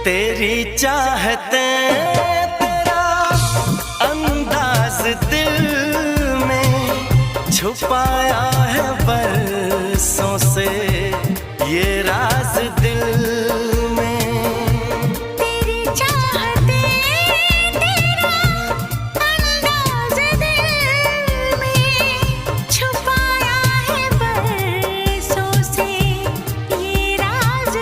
तेरी चाहते तेरा अंदाज दिल में छुपाया है बरसों से, ये राज दिल